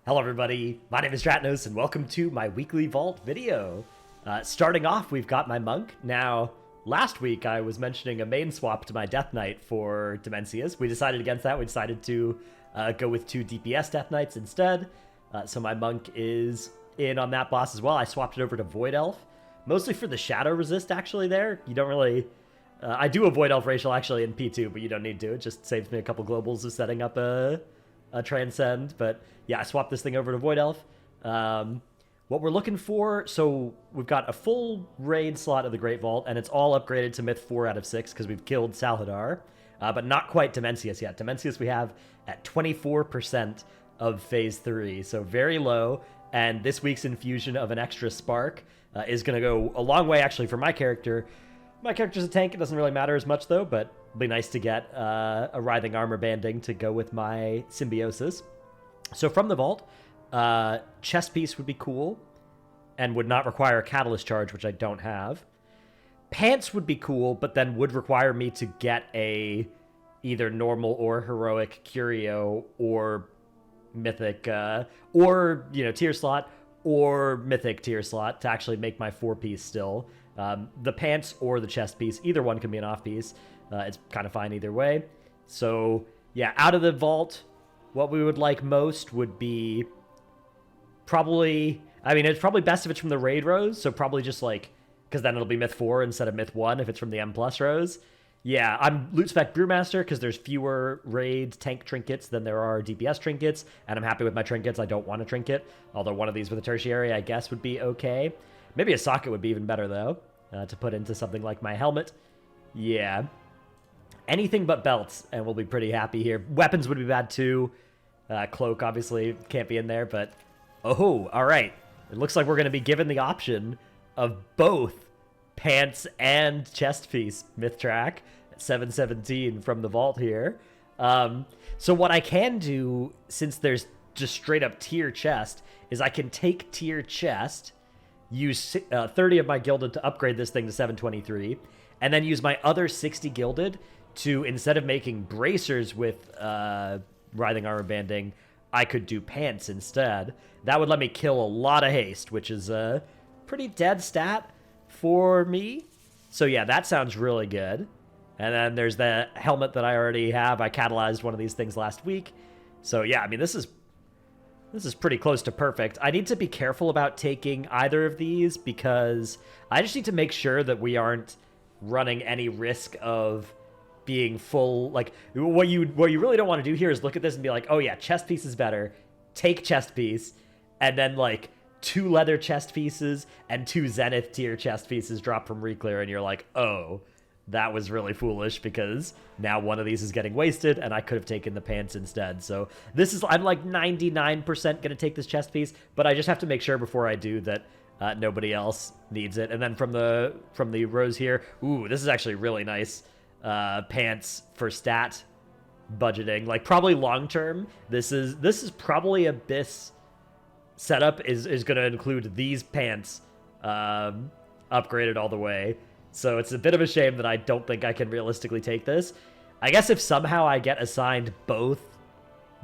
Hello everybody, my name is Dratnos and welcome to my weekly vault video. Starting off, we've got my monk. Now, last week I was mentioning a main swap to my Death Knight for Dimensius. We decided against that. We decided to go with 2 DPS Death Knights instead. So my monk is in on that boss as well. I swapped it over to Void Elf, mostly for the shadow resist actually there. You don't really... I do a Void Elf racial actually in P2, but you don't need to. It just saves me a couple globals of setting up a Transcend. But yeah, I swapped this thing over to Void Elf. What we're looking for, so we've got a full raid slot of the Great Vault, and it's all upgraded to Myth 4 out of 6 because we've killed Salhadar, but not quite Dimensius yet. Dimensius we have at 24% of Phase 3, so very low, and this week's infusion of an extra Spark is going to go a long way actually for my character. My character's a tank, it doesn't really matter as much though, but it'll be nice to get a Writhing Armor Banding to go with my Symbiosis. So from the vault, chest piece would be cool and would not require a catalyst charge, which I don't have. Pants would be cool, but then would require me to get a either normal or heroic curio or mythic or tier slot or mythic tier slot to actually make my 4-piece still. The pants or the chest piece, either one can be an off piece. It's kind of fine either way. So yeah, out of the vault, what we would like most would be probably, it's probably best if it's from the raid rows, so probably just like, because then it'll be Myth 4 instead of Myth 1 if it's from the M+ rows. Yeah, I'm loot spec Brewmaster because there's fewer raid tank trinkets than there are DPS trinkets, and I'm happy with my trinkets. I don't want a trinket, although one of these with a tertiary I guess would be okay. Maybe a socket would be even better though, to put into something like my helmet. Yeah. Anything but belts, and we'll be pretty happy here. Weapons would be bad too. Cloak obviously can't be in there, but oh, all right. It looks like we're going to be given the option of both pants and chest piece myth track at 717 from the vault here. So what I can do, since there's just straight up tier chest, is I can take tier chest, use 30 of my gilded to upgrade this thing to 723, and then use my other 60 gilded to, instead of making bracers with Writhing Armor Banding, I could do pants instead. That would let me kill a lot of haste, which is a pretty dead stat for me. So yeah, that sounds really good. And then there's the helmet that I already have. I catalyzed one of these things last week. So yeah, this is pretty close to perfect. I need to be careful about taking either of these because I just need to make sure that we aren't running any risk of being full. Like, what you really don't want to do here is look at this and be like, oh yeah, chest piece is better, take chest piece, and then like 2 leather chest pieces and 2 zenith tier chest pieces drop from reclear, and you're like, oh, that was really foolish because now one of these is getting wasted and I could have taken the pants instead. So this is, I'm like 99% gonna take this chest piece, but I just have to make sure before I do that nobody else needs it. And then from the rows here, ooh, this is actually really nice. Pants for stat budgeting, like probably long term. This is probably Abyss setup is going to include these pants upgraded all the way. So it's a bit of a shame that I don't think I can realistically take this. I guess if somehow I get assigned both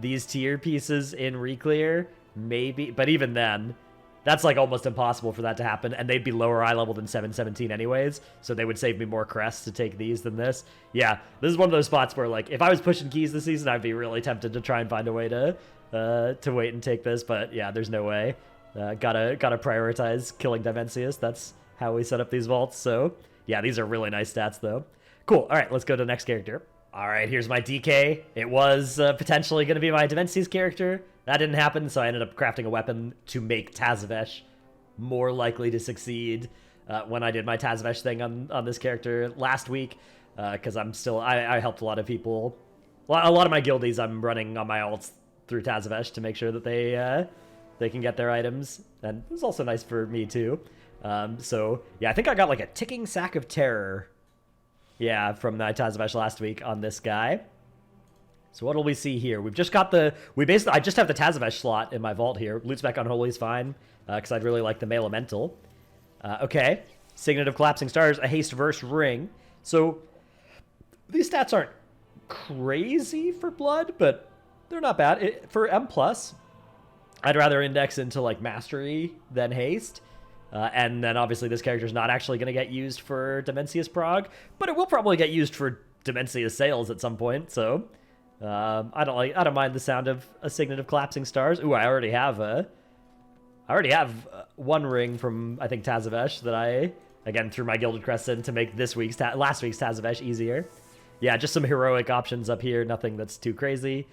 these tier pieces in reclear, maybe, but even then, that's like almost impossible for that to happen, and they'd be lower eye level than 717 anyways, so they would save me more crests to take these than this. Yeah, this is one of those spots where, like, if I was pushing keys this season, I'd be really tempted to try and find a way to wait and take this, but yeah, there's no way. Gotta prioritize killing Dimensius. That's how we set up these vaults, so yeah, these are really nice stats, though. Cool, alright, let's go to the next character. Alright, here's my DK. It was potentially going to be my Dimensius character. That didn't happen, so I ended up crafting a weapon to make Tazavesh more likely to succeed when I did my Tazavesh thing on this character last week, because I helped a lot of people. A lot of my guildies I'm running on my alts through Tazavesh to make sure that they can get their items, and it was also nice for me too. So yeah, I think I got like a ticking sack of terror, yeah, from my Tazavesh last week on this guy. So what will we see here? We've just got I just have the Tazavesh slot in my vault here. Loot spec Unholy is fine, because I'd really like the Male Elemental. Okay, Signet of Collapsing Stars, a haste verse ring. So these stats aren't crazy for blood, but they're not bad. For M+, I'd rather index into like mastery than haste. And then obviously this character is not actually going to get used for Demencia's prog, but it will probably get used for Demencia's sales at some point. So I don't mind the sound of a Signet of Collapsing Stars. Ooh, I already have one ring from I think Tazavesh that I again threw my Gilded Crescent to make last week's Tazavesh easier. Yeah, just some heroic options up here. Nothing that's too crazy.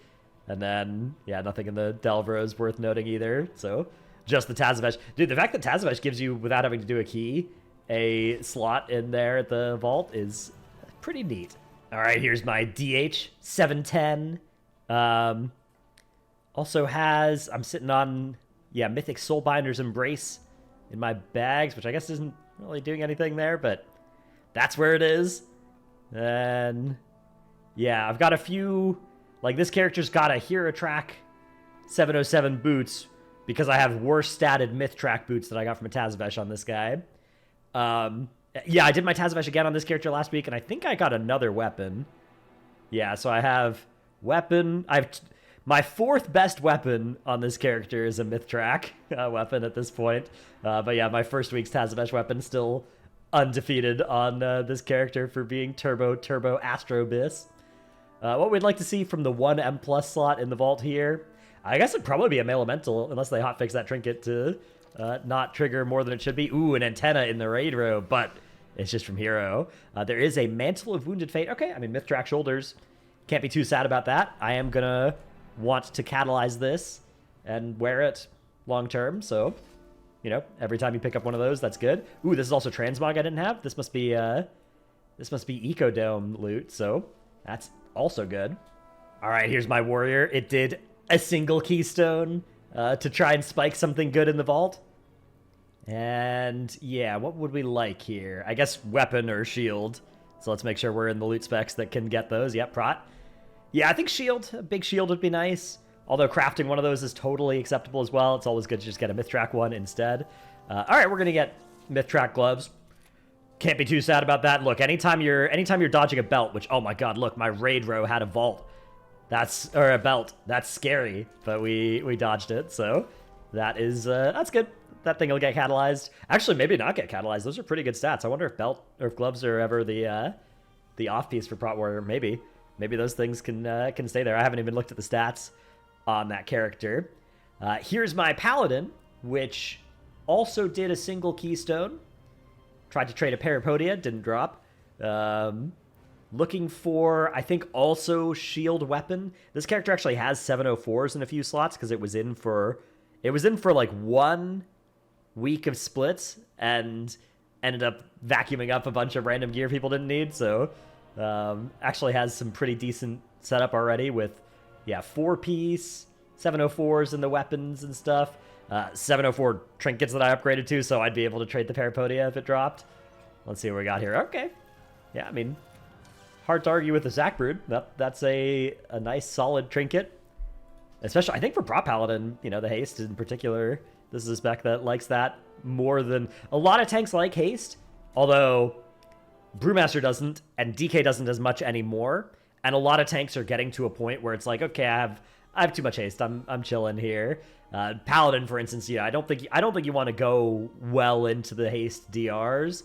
And then, yeah, nothing in the Delvros worth noting either. So, just the Tazavesh. Dude, the fact that Tazavesh gives you, without having to do a key, a slot in there at the vault is pretty neat. All right, here's my DH 710. Also has, I'm sitting on, yeah, Mythic Soulbinder's Embrace in my bags, which I guess isn't really doing anything there, but that's where it is. And, yeah, I've got a few... Like, this character's got a Hero Track 707 boots because I have worse statted Myth Track boots that I got from a Tazavesh on this guy. Yeah, I did my Tazavesh again on this character last week, and I think I got another weapon. Yeah, so I have weapon. My fourth best weapon on this character is a Myth Track weapon at this point. But yeah, my first week's Tazavesh weapon still undefeated on this character for being Turbo Astrobis. What we'd like to see from the 1M plus slot in the vault here, I guess it'd probably be a Male Elemental, unless they hotfix that trinket to not trigger more than it should be. Ooh, an antenna in the raid row, but it's just from hero. There is a Mantle of Wounded Fate. Okay, I mean, Myth Track Shoulders. Can't be too sad about that. I am going to want to catalyze this and wear it long term, so, you know, every time you pick up one of those, that's good. Ooh, this is also Transmog I didn't have. This must be Ecodome loot, so that's also good. All right, here's my warrior. It did a single keystone to try and spike something good in the vault. And yeah, what would we like here? I guess weapon or shield. So let's make sure we're in the loot specs that can get those. Yep, prot. Yeah, I think shield. A big shield would be nice. Although crafting one of those is totally acceptable as well. It's always good to just get a Myth Track one instead. All right, we're going to get Myth Track gloves. Can't be too sad about that. Look, anytime you're dodging a belt, which, oh my god, look, my raid row had a vault. Or a belt. That's scary, but we dodged it, so that's good. That thing will get catalyzed. Actually, maybe not get catalyzed. Those are pretty good stats. I wonder if belt or if gloves are ever the off piece for Prot Warrior. Maybe those things can stay there. I haven't even looked at the stats on that character. Here's my Paladin, which also did a single keystone. Tried to trade a Parapodia, didn't drop. Looking for, I think, also shield weapon. This character actually has 704s in a few slots because it was in for like 1 week of splits and ended up vacuuming up a bunch of random gear people didn't need. So actually has some pretty decent setup already with, yeah, 4-piece, 704s in the weapons and stuff. 704 trinkets that I upgraded to, so I'd be able to trade the Parapodia if it dropped. Let's see what we got here. Okay. Yeah, I mean, hard to argue with the Zackbrood. That's a nice, solid trinket. Especially, I think for Prop Paladin, you know, the haste in particular, this is a spec that likes that more than... A lot of tanks like haste, although Brewmaster doesn't, and DK doesn't as much anymore. And a lot of tanks are getting to a point where it's like, okay, I have too much haste. I'm chilling here. Paladin, for instance, yeah, I don't think you want to go well into the haste DRs.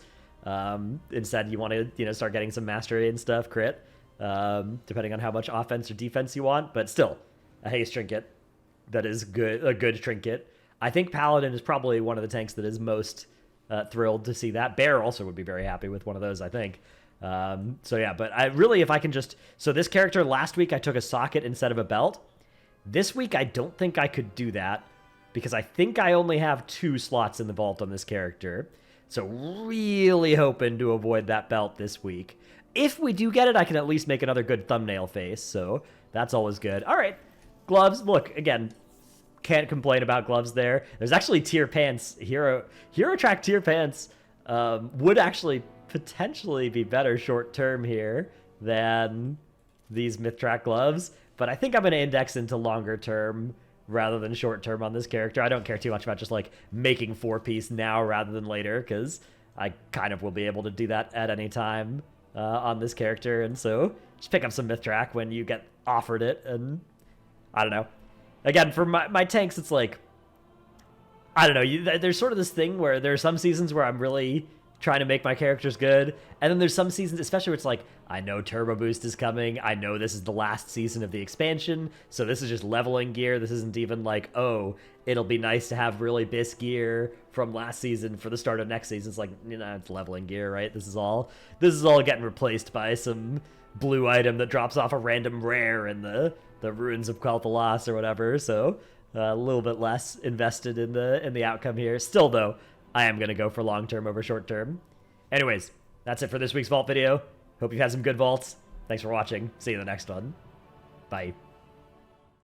Instead, you want to, you know, start getting some mastery and stuff, crit, depending on how much offense or defense you want. But still, a haste trinket that is a good trinket. I think Paladin is probably one of the tanks that is most thrilled to see that. Bear also would be very happy with one of those, I think. So yeah, but I really, if I can just... So this character, last week I took a socket instead of a belt. This week, I don't think I could do that because I think I only have 2 slots in the vault on this character. So really hoping to avoid that belt this week. If we do get it, I can at least make another good thumbnail face, so that's always good. All right, gloves. Look, again, can't complain about gloves there. There's actually tier pants. Hero Track tier pants would actually potentially be better short term here than these Myth Track gloves. But I think I'm going to index into longer term rather than short term on this character. I don't care too much about just like making 4-piece now rather than later because I kind of will be able to do that at any time on this character. And so just pick up some Myth Track when you get offered it. And I don't know. Again, for my tanks, it's like I don't know. There's sort of this thing where there are some seasons where I'm really trying to make my characters good, and then there's some seasons, especially where it's like, I know Turbo Boost is coming, I know this is the last season of the expansion, so this is just leveling gear. This isn't even like, oh, it'll be nice to have really bisque gear from last season for the start of next season. It's like, it's leveling gear, right? This is all getting replaced by some blue item that drops off a random rare in the ruins of Quel'Thalas or whatever. So a little bit less invested in the outcome here. Still though, I am going to go for long-term over short-term. Anyways, that's it for this week's Vault video. Hope you've had some good vaults. Thanks for watching. See you in the next one. Bye.